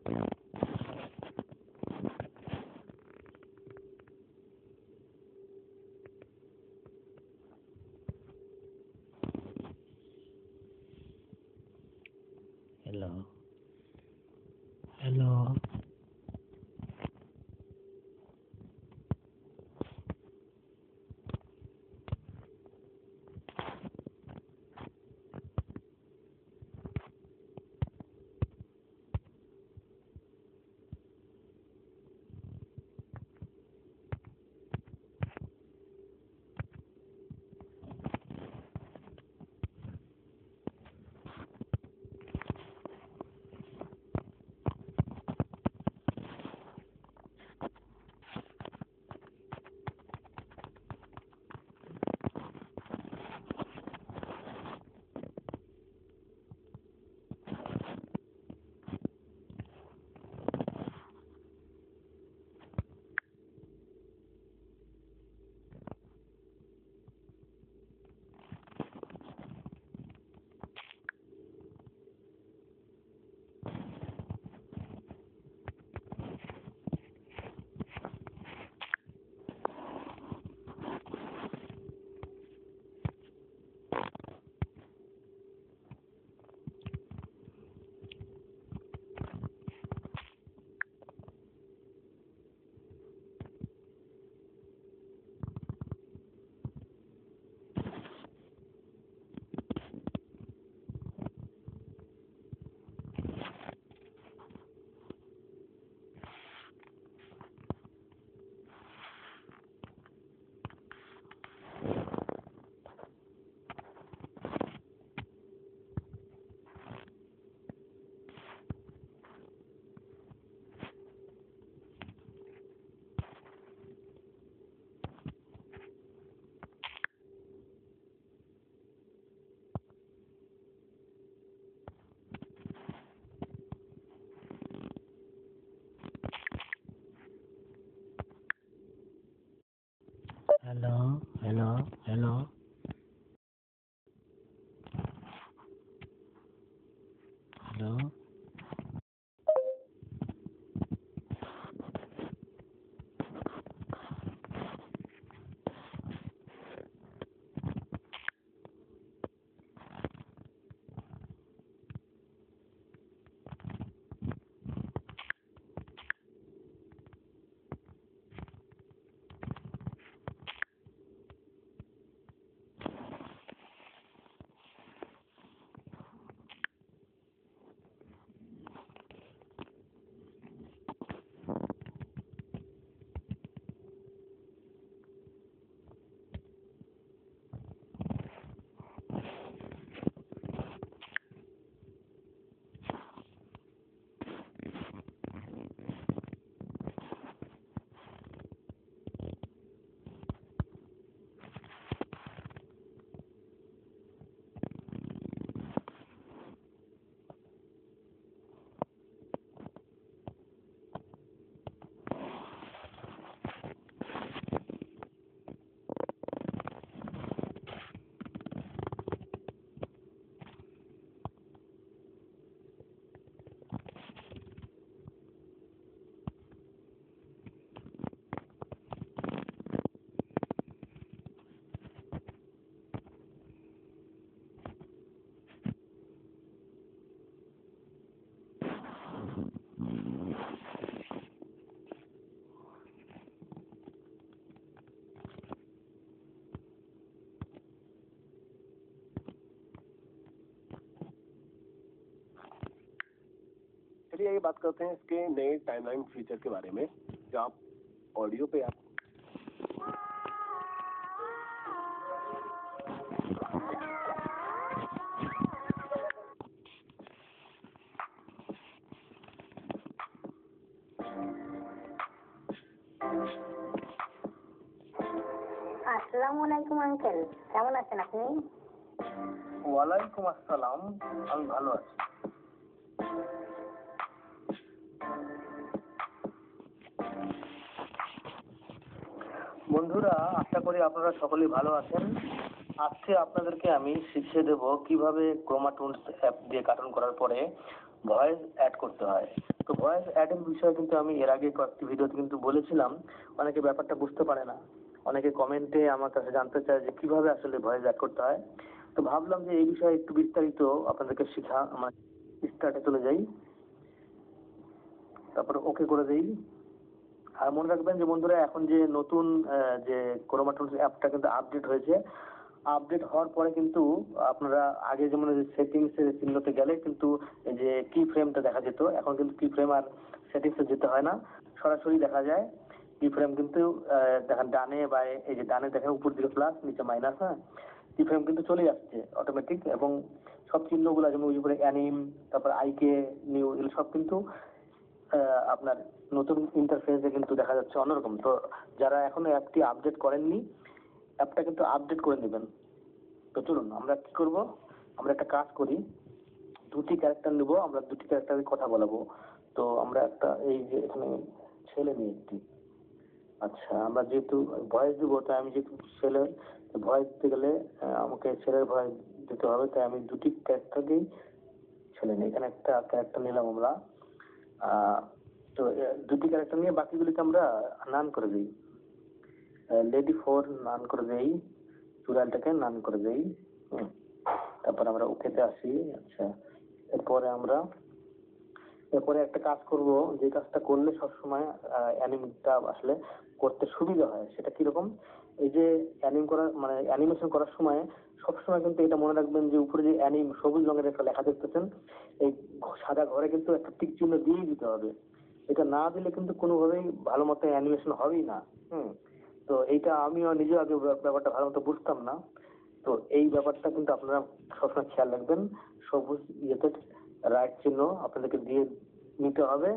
Hello. Hello. Hello. Hello. Hello. Hello. चलिए आइए बात करते हैं इसके नए टाइमलाइन फीचर के बारे में, जो आप ऑडियो पे आप আসসালামু আলাইকুম আঙ্কেল, কেমন আছেন আপনি? ওয়ালাইকুম আসসালাম, আমি ভালো আছি। বন্ধুরা, আশা করি আপনারা সকলেই ভালো আছেন। আজকে আপনাদেরকে আমি শিখিয়ে দেব কিভাবে ক্রোমা টুলস অ্যাপ দিয়ে কার্টুন করার পরে ভয়েস অ্যাড করতে হয়। তো ভয়েস অ্যাডের বিষয়ে কিন্তু আমি এর আগে কয়েকটি ভিডিওতে কিন্তু বলেছিলাম, অনেকে ব্যাপারটা বুঝতে পারে না, অনেকে কমেন্টে আমার কাছে জানতে চায় যে কিভাবে আসলে ভয়েস অ্যাড করতে হয়। তো ভাবলাম যে এই বিষয়ে একটু বিস্তারিত আপনাদেরকে শিখা আমার স্টার্টে চলে যাই, তারপর ওকে করে দেই। আর মনে রাখবেন যে বন্ধুরা, এখন যে নতুন যে ক্রোমা টুলস অ্যাপটা কিন্তু আপডেট হয়েছে, আপডেট হওয়ার পরে কিন্তু আপনারা আগে যেমন সেটিংস এর চিহ্নতে গেলে কিন্তু এই যে কি ফ্রেমটা দেখা যেত, এখন কিন্তু কি ফ্রেম আর সেটিংসে যেতে হয় না, সরাসরি দেখা যায় কি ফ্রেম কিন্তু দেখেন ডানে বা এই যে ডানে দেখেন উপর দিকে প্লাস নিচে মাইনাস, হ্যাঁ কি ফ্রেম কিন্তু চলে আসছে অটোমেটিক। এবং সব চিহ্নগুলো যেমন ওই উপরে অ্যানিম, তারপর আইকে, নিউ, এগুলো সব কিন্তু আপনার নতুন ইন্টারফেসে কিন্তু দেখা যাচ্ছে অন্যরকম। তো যারা এখনো অ্যাপটি আপডেট করেননি, অ্যাপটা কিন্তু আপডেট করে নেবেন। তো চলুন আমরা কি করব, আমরা একটা কাজ করি, দুটি ক্যারেক্টার নেব, আমরা দুটি ক্যারেক্টারের কথা বলাবো। তো আমরা একটা এই যে এখানে ছেলে নিয়ে একটি, আচ্ছা আমরা যেহেতু ভয়েস দিব, তাই আমি যেহেতু ছেলে ভয়েস দিতে গেলে আমাকে ছেলের ভয়েস দিতে হবে, তাই আমি দুটি ক্যারেক্টারকেই ছেলে নিই। এখানে একটা ক্যারেক্টার নিলাম আমরা। তো দুটি ক্যারেক্টার নিয়ে বাকিগুলিকে আমরা নান করে দিই। লেডি ফোর নান করে দেই, চুড়ালটাকে নান করে দেই। তারপর আমরা ওকেতে আসি। আচ্ছা এরপরে একটা কাজ করব, যে কাজটা করলে সবসময় অ্যানিমেটটা আসলে করতে সুবিধা হয়। সেটা কিরকম, এই যে অ্যানিম করার মানে অ্যানিমেশন করার সময় সবসময় কিন্তু এটা মনে রাখবেন যে উপরে যে অ্যানিম সবুজ রঙের একটা লেখা দেখতেছেন, এই সাদা ঘরে কিন্তু একটা টিক চিহ্ন দিয়ে দিতে হবে। এটা না দিলে কিন্তু কোনোভাবেই ভালো মতো অ্যানিমেশন হবেই না। তো এইটা আমিও নিজেও আগে ব্যাপারটা ভালো মতো বুঝতাম না। তো এই ব্যাপারটা কিন্তু আপনারা সবসময় খেয়াল রাখবেন, সবুজ ইয়েতে রাইট চিহ্ন আপনাদেরকে দিয়ে নিতে হবে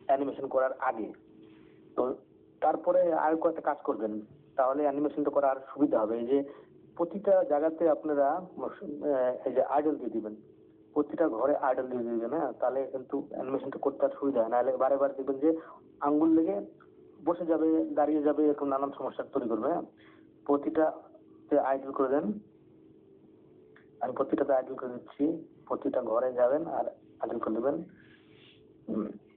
অ্যানিমেশন করার আগে। তো তারপরে আর কয়েকটা কাজ করবেন, তাহলে অ্যানিমেশনটা করা আর সুবিধা হবে। এই যে প্রতিটা জায়গাতে আপনারা এই যে আইডল দিয়ে দিবেন, প্রতিটা ঘরে আইডল দিয়ে দিবেন, হ্যাঁ তাহলে কিন্তু অ্যানিমেশনটা করতে আর সুবিধা হয়। নাহলে বারে বারে দেখবেন যে আঙ্গুল লেগে বসে যাবে, দাঁড়িয়ে যাবে, এরকম নানান সমস্যা তৈরি করবে। হ্যাঁ প্রতিটা আইডল করে দেন, আমি প্রতিটাতে আইডল করে দিচ্ছি। প্রতিটা ঘরে যাবেন আর আইডল করে দেবেন,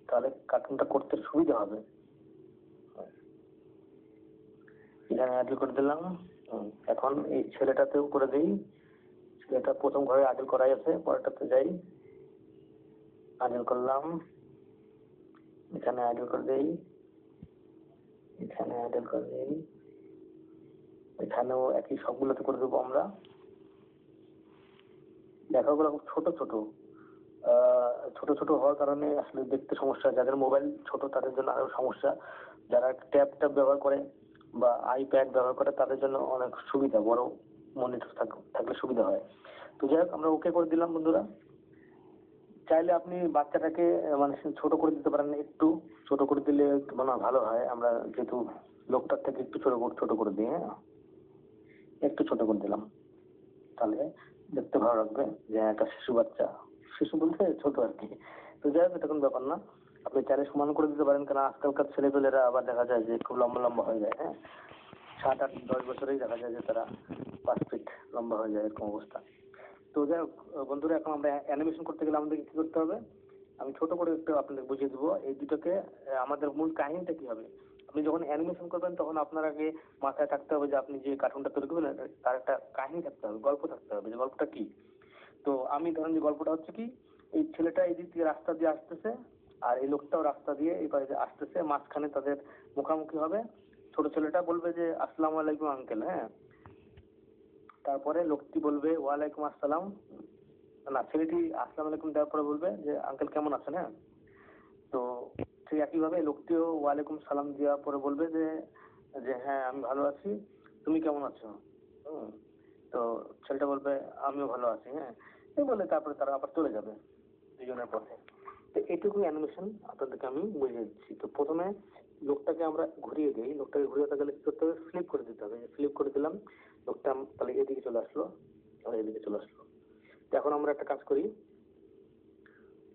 তাহলে কার্টুনটা করতে সুবিধা হবে। এখানে আইডল করে দিলাম। এখন এই ছেলেটাতেও করে দিই, ছেলেটা প্রথম ঘরে আইডল করাই আছে, পরেরটাতে যাই, আইডল করলাম, এখানে আইডল করে দেই, এখানে আইডল করে দেই, এখানেও একই সবগুলোতে করে দেবো আমরা। লেখাগুলো খুব ছোট ছোট, ছোট ছোট হওয়ার কারণে আসলে দেখতে সমস্যা, যাদের মোবাইল ছোট তাদের জন্য আরো সমস্যা, যারা ট্যাব ব্যবহার করে বা আইপ্যাড ব্যবহার করে তাদের জন্য অনেক সুবিধা, বড় মনিটর থাকলে সুবিধা হয়। তো যাই হোক আমরা ওকে করে দিলাম বন্ধুরা। চাইলে আপনি বাচ্চাটাকে মানে ছোট করে দিতে পারেন, একটু ছোট করে দিলে একটু মানে ভালো হয়। আমরা যেহেতু লোকটার থেকে একটু ছোট করে দিই, হ্যাঁ একটু ছোট করে দিলাম, তাহলে দেখতে ভালো লাগবে যে একটা শিশু বাচ্চা, শিশু বলতে ছোট আর কি। তো যাই হোক এটা কোনো ব্যাপার না, আপনি চাইলে সমান করে দিতে পারেন, কারণ আজকালকার ছেলেপেলেরা আবার দেখা যায় যে খুব লম্বা লম্বা হয়ে যায়। হ্যাঁ 7, 8, 10 বছরেই দেখা যায় যে তারা 5 ফিট লম্বা হয়ে যায়, এরকম অবস্থা। তো যাই হোক বন্ধুরা, এখন আমরা অ্যানিমেশন করতে গেলে আমাদেরকে কি করতে হবে, আমি ছোট করে একটু আপনাদের বুঝিয়ে দেবো এই দুটোকে। আমাদের মূল কাহিনীটা কি হবে, আপনি যখন অ্যানিমেশন করবেন তখন আপনার আগে মাথায় থাকতে হবে যে আপনি যে কার্টুনটা তৈরি করবেন তার একটা কাহিনী থাকতে হবে, গল্প থাকতে হবে, যে গল্পটা কি। তো আমি ধরেন যে গল্পটা হচ্ছে কি, এই ছেলেটা এই দিক দিয়ে রাস্তা দিয়ে আসতেছে, আর এই লোকটাও রাস্তা দিয়ে এই পাশে আসতেছে, মাঝখানে তাদের মুখোমুখি হবে। ছোট ছেলেটা বলবে যে আসসালামু আলাইকুম আঙ্কেল, হ্যাঁ তারপরে লোকটি বলবে ওয়ালাইকুম আসসালাম, না ছেলেটি আসসালামু আলাইকুম দেওয়ার পরে বলবে যে আঙ্কেল কেমন আছেন। হ্যাঁ তো ঠিক একইভাবে লোকটিও ওয়ালাইকুম সালাম দেওয়ার পরে বলবে যে যে হ্যাঁ আমি ভালো আছি, তুমি কেমন আছো। তো ছেলেটা বলবে আমিও ভালো আছি, হ্যাঁ এই বলে তারপরে তারা আবার চলে যাবে দুজনের পথে। তো এইটুকু অ্যানিমেশন আপনাদেরকে আমি বুঝিয়ে দিচ্ছি। তো প্রথমে লোকটাকে আমরা ঘুরিয়ে দিই, লোকটাকে ঘুরিয়ে গেলে কি করতে হবে, ফ্লিপ করে দিতে হবে। ফ্লিপ করে দিলাম, লোকটা তাহলে এদিকে চলে আসলো, আর এদিকে চলে আসলো। তো এখন আমরা একটা কাজ করি,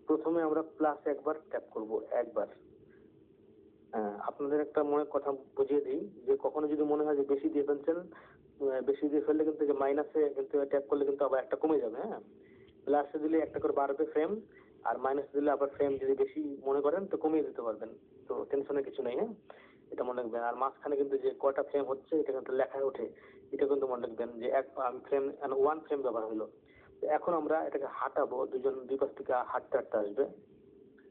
প্রথমে আমরা প্লাস একবার ট্যাপ করব, একবার। আপনাদের একটা মনে কথা বুঝিয়ে দিই, যে কখনো যদি মনে হয় যে বেশি দিয়ে ফেলছেন, বেশি দিয়ে ফেললে কিন্তু যে মাইনাসে কিন্তু ট্যাপ করলে কিন্তু আবার একটা কমে যাবে। হ্যাঁ, প্লাসে দিলে একটা করে বাড়বে ফ্রেম, আর মাইনাসে দিলে আবার ফ্রেম যদি বেশি মনে করেন তো কমিয়ে দিতে পারবেন। তো টেনশনের কিছু নেই। হ্যাঁ, এটা মনে রাখবেন। আর মাঝখানে কিন্তু যে কয়টা ফ্রেম হচ্ছে এটা কিন্তু লেখায় ওঠে, এটা কিন্তু মনে রাখবেন যে এক ফ্রেম, 1 ফ্রেম ব্যবহার হলো। তো এখন আমরা এটাকে হাঁটাবো, দুই পাশ থেকে হাঁটতে হাঁটতে আসবে।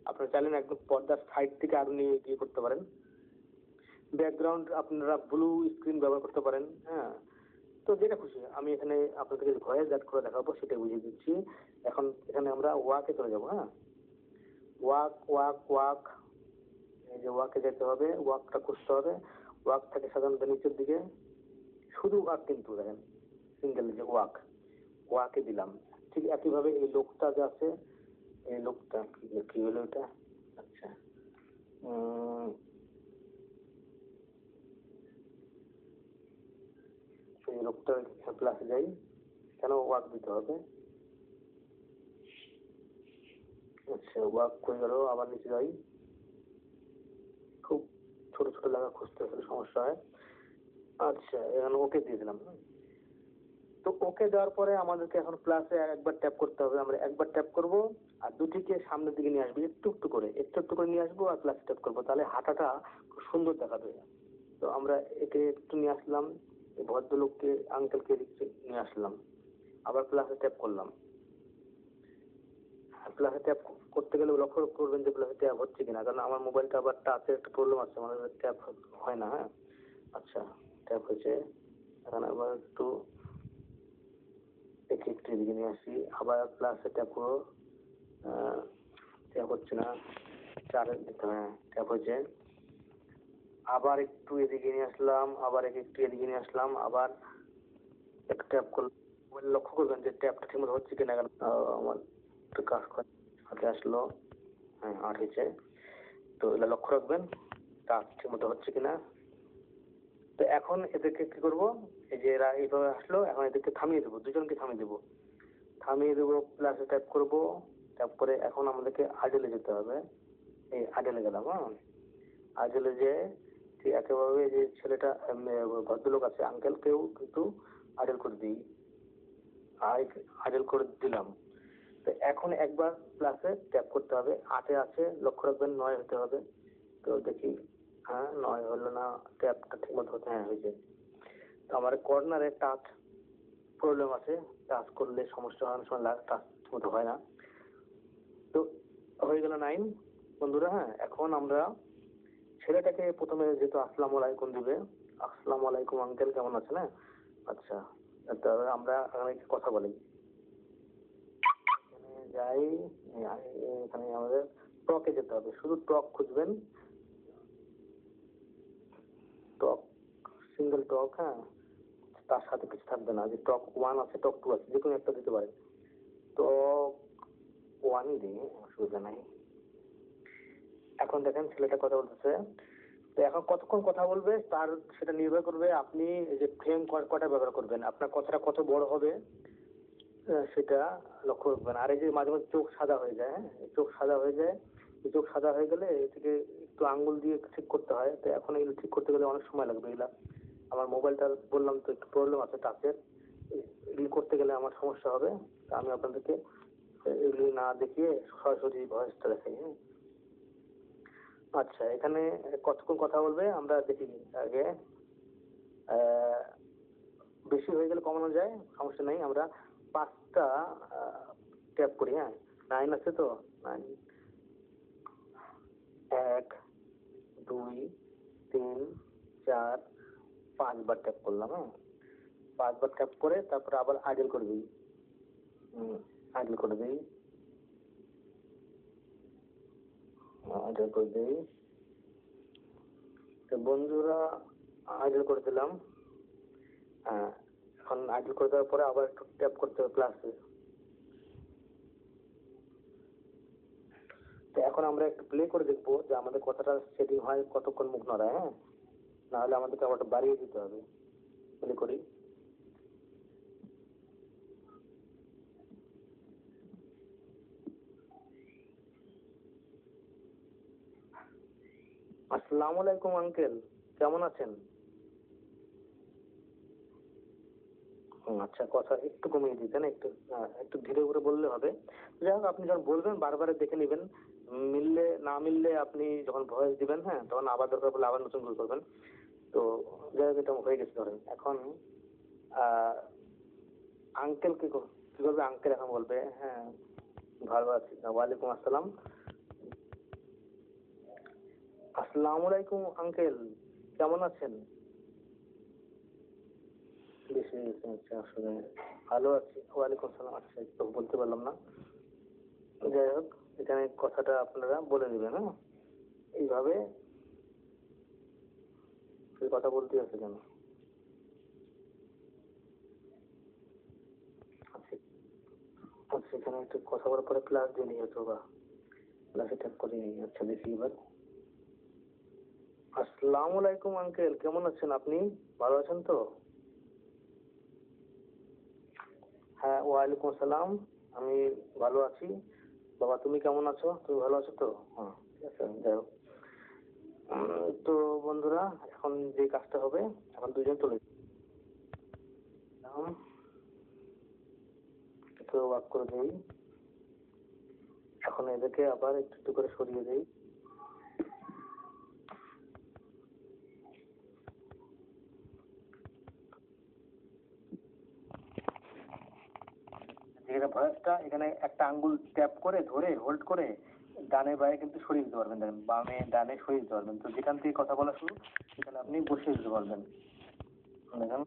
আপনারা চাইলেন একদম পর্দার সাইড থেকে আরো নিয়ে গিয়ে করতে পারেন। ব্যাকগ্রাউন্ড আপনারা ব্লু স্ক্রিন ব্যবহার করতে পারেন। হ্যাঁ, তো যেটা খুশি। আমি এখানে আপনাদেরকে ভয়েস অ্যাড করে দেখাবো, সেটাই বুঝিয়ে দিচ্ছি। এখন এখানে আমরা ওয়াকে চলে যাবো। হ্যাঁ, ওয়াক ওয়াক ওয়াক, এই যে ওয়াকে যেতে হবে, ওয়াকটা খুঁজতে হবে। ওয়াক থেকে সাধারণত নিচের দিকে শুধু ওয়াক, কিন্তু দেখেন সিঙ্গেল যে ওয়াক, ওয়াকে দিলাম। ঠিক একইভাবে এই লোকটা যে আছে, এই লোকটা কি হলো এটা? আচ্ছা, এই লোকটা প্লাসে যাই, কেন ওয়াক দিতে হবে? আচ্ছা, ওয়াক করে গেল, আবার নিচে যাই। খুব ছোট ছোট লাগা খুঁজতে হলে সমস্যা হয়। আচ্ছা, এখানে ওকে দিয়ে দিলাম। তো ওকে দেওয়ার পরে আমাদেরকে এখন প্লাসে একবার ট্যাপ করতে হবে। আমরা একবার ট্যাপ করব, আর দুটিকে সামনের দিকে নিয়ে আসবো, একটু একটু করে নিয়ে আসবো, আর প্লাস ট্যাপ করবো, তাহলে হাঁটাটা খুব সুন্দর দেখাবে। তো আমরা একে একটু নিয়ে আসলাম, এই ভদ্রলোককে, আঙ্কেলকে নিয়ে আসলাম, আবার প্লাসে ট্যাপ করলাম। প্লাসে ট্যাপ করতে গেলে লক্ষ্য করবেন যে প্লাসে ট্যাপ হচ্ছে কিনা, কারণ আমার মোবাইলটা আবার টাচের একটা প্রবলেম আছে, মানে ট্যাপ হয় না। হ্যাঁ, আচ্ছা, ট্যাপ হয়েছে। এখন আবার একটু একটু এদিকে নিয়ে আসি, আবার প্লাসে ট্যাপ করো। ট্যাপ হচ্ছে না, চারে দিতে হবে। ট্যাপ হয়েছে, আবার একটু এদিকে নিয়ে আসলাম, আবার একটু এদিকে নিয়ে আসলাম, আবার একটু ট্যাপ করলাম। লক্ষ্য করবেন যে ট্যাপটা ঠিক মতো হচ্ছে কিনা, কারণ আমার একটু কাজ হাতে আসলো। হ্যাঁ, 8 হয়েছে। তো এটা লক্ষ্য রাখবেন কাজ ঠিক মতো হচ্ছে কিনা। তো এখন এদেরকে কি করবো, এই যে এরা এইভাবে আসলো, এখন এদেরকে থামিয়ে দেবো, দুজনকে থামিয়ে দেবো, প্লাসে ট্যাপ করবো। ট্যাপ করে এখন আমাদেরকে আইডলে যেতে হবে। এই আইডলে গেলাম। হ্যাঁ, আইডলে যে ঠিক একেবারে যে ছেলেটা ভদ্রলোক আছে, আঙ্কেলকেও কিন্তু আইডল করে দিই, আইডল করে দিলাম। তো এখন একবার প্লাসে ট্যাপ করতে হবে। 8-এ আছে, লক্ষ্য রাখবেন 9 হতে হবে। তো দেখি, হ্যাঁ 9 হলো না, ট্যাপটা ঠিক মতো হচ্ছে। হ্যাঁ, হয়েছে। তো আমার কর্নারে টাচ প্রবলেম আছে, টাচ করলে সমস্যা হয়, অনেক সময় টাচ ঠিক মতো হয় না। তো হয়ে গেল 9 বন্ধুরা। হ্যাঁ, এখন আমরা ছেলেটাকে প্রথমে যেহেতু আসসালামু আলাইকুম দিবে, আসসালামু আলাইকুম আঙ্কেল, কেমন আছেন? হ্যাঁ, আচ্ছা, তাহলে আমরা কথা বলি। যাই, এখানে আমাদের টকে যেতে হবে, শুধু টক খুঁজবেন, টক, সিঙ্গেল টক। হ্যাঁ, তার সাথে কিছু থাকবে না, যে টক 1 আছে, টক 2 আছে, যে কোনো একটা দিতে পারেন। টক 1ই দিই, অসুবিধা নাই। এখন দেখেন ছেলেটা কথা বলতেছে। তো এখন কতক্ষণ কথা বলবে তার সেটা নির্ভর করবে আপনি যে ফ্রেম কটা ব্যবহার করবেন, আপনার কথাটা কত বড় হবে সেটা লক্ষ্য রাখবেন। আর এই যে মাঝে মাঝে চোখ সাদা হয়ে যায়, হ্যাঁ, চোখ সাদা হয়ে যায়, চোখ সাদা হয়ে গেলে এটাকে একটু আঙ্গুল দিয়ে ঠিক করতে হয়। তো এখন এগুলো ঠিক করতে গেলে অনেক সময় লাগবে। এগুলা আমার মোবাইলটা বললাম তো একটু প্রবলেম আছে টাচের, এগুলি করতে গেলে আমার সমস্যা হবে। তা আমি আপনাদেরকে এগুলি না দেখিয়ে সরাসরি ভয়েসটা দেখাই। হ্যাঁ, আচ্ছা, এখানে কতক্ষণ কথা বলবে আমরা দেখি আগে। বেশি হয়ে গেলে কমানো যায়, সমস্যা নেই। আমরা 5টা ট্যাপ করি। হ্যাঁ, 9 আছে তো, 9, 1, 2, 3, 4, 5 বার ট্যাপ করলাম। হ্যাঁ, 5 বার ট্যাপ করে তারপরে আবার আইডল করে দিই। আইডল করে দিই, আইডল করে দিই। তো বন্ধুরা, আইডল করে দিলাম। হ্যাঁ, এখন আইডল করে দেওয়ার পরে আবার একটু ট্যাপ করতে হবে প্লাসে। তো এখন আমরা একটু প্লে করে দেখবো যে আমাদের কথাটা সেটিং হয় কতক্ষণ মুখ নড়ায়। হ্যাঁ, না হলে আমাদেরকে আবার বাড়িয়ে দিতে হবে। প্লে করি। আসসালামু আলাইকুম আঙ্কেল, কেমন আছেন? আচ্ছা, কথা একটু কমিয়ে দিতেন, একটু ধীরে করে বললে হবে। যাই হোক, আপনি যখন বলবেন বারবার দেখে নেবেন, মিললে না মিললে আপনি যখন ভয়েস দিবেন, হ্যাঁ, তখন আবার দরকার পড়লে আবার নতুন করে করবেন। তো যাই হোক, এটা হয়ে গেছে ধরেন। এখন আঙ্কেল কি করবে? আঙ্কেল এখন বলবে হ্যাঁ ভালো আছি। ওয়ালাইকুম আসসালাম। আসসালামু আলাইকুম আঙ্কেল, কেমন আছেন? বেশি আচ্ছা, আসলে ভালো আছি। ওয়ালাইকুম আসসালাম। আচ্ছা, তো বলতে পারলাম না। যাই হোক, এখানে কথাটা আপনারা বলে নেবেন, হ্যাঁ, এইভাবে। কথা বলতে আছে কেন? আচ্ছা, আচ্ছা, এখানে একটু কথা বলার পরে ক্লাস দিয়ে নিয়ে যেত বা ক্লাসে ট্যাপ করে নিয়ে। আচ্ছা, দেখি এবার। আসসালামু আলাইকুম আঙ্কেল, কেমন আছেন আপনি? ভালো আছেন তো? হ্যাঁ, ওয়ালাইকুম আসসালাম। আমি ভালো আছি। বাবা, তুমি কেমন আছো? তুমি ভালো আছো তো? হ্যাঁ, ঠিক আছে। যাই হোক, তো বন্ধুরা, এখন যে কাজটা হবে, এখন দুজন চলে যান। একটু ওয়াক করে দিই। এখন এদেরকে আবার একটু একটু করে সরিয়ে দিই। যেখানে ভয়েসটা, এখানে একটা আঙ্গুল ট্যাপ করে ধরে হোল্ড করে ডানে বায়ে কিন্তু সরিয়ে দিতে পারবেন। দেখেন, বামে ডানে সরিয়ে দিতে পারবেন। তো যেখান থেকে কথা বলা শুরু, সেখানে আপনি বসিয়ে দিতে পারবেন। দেখেন।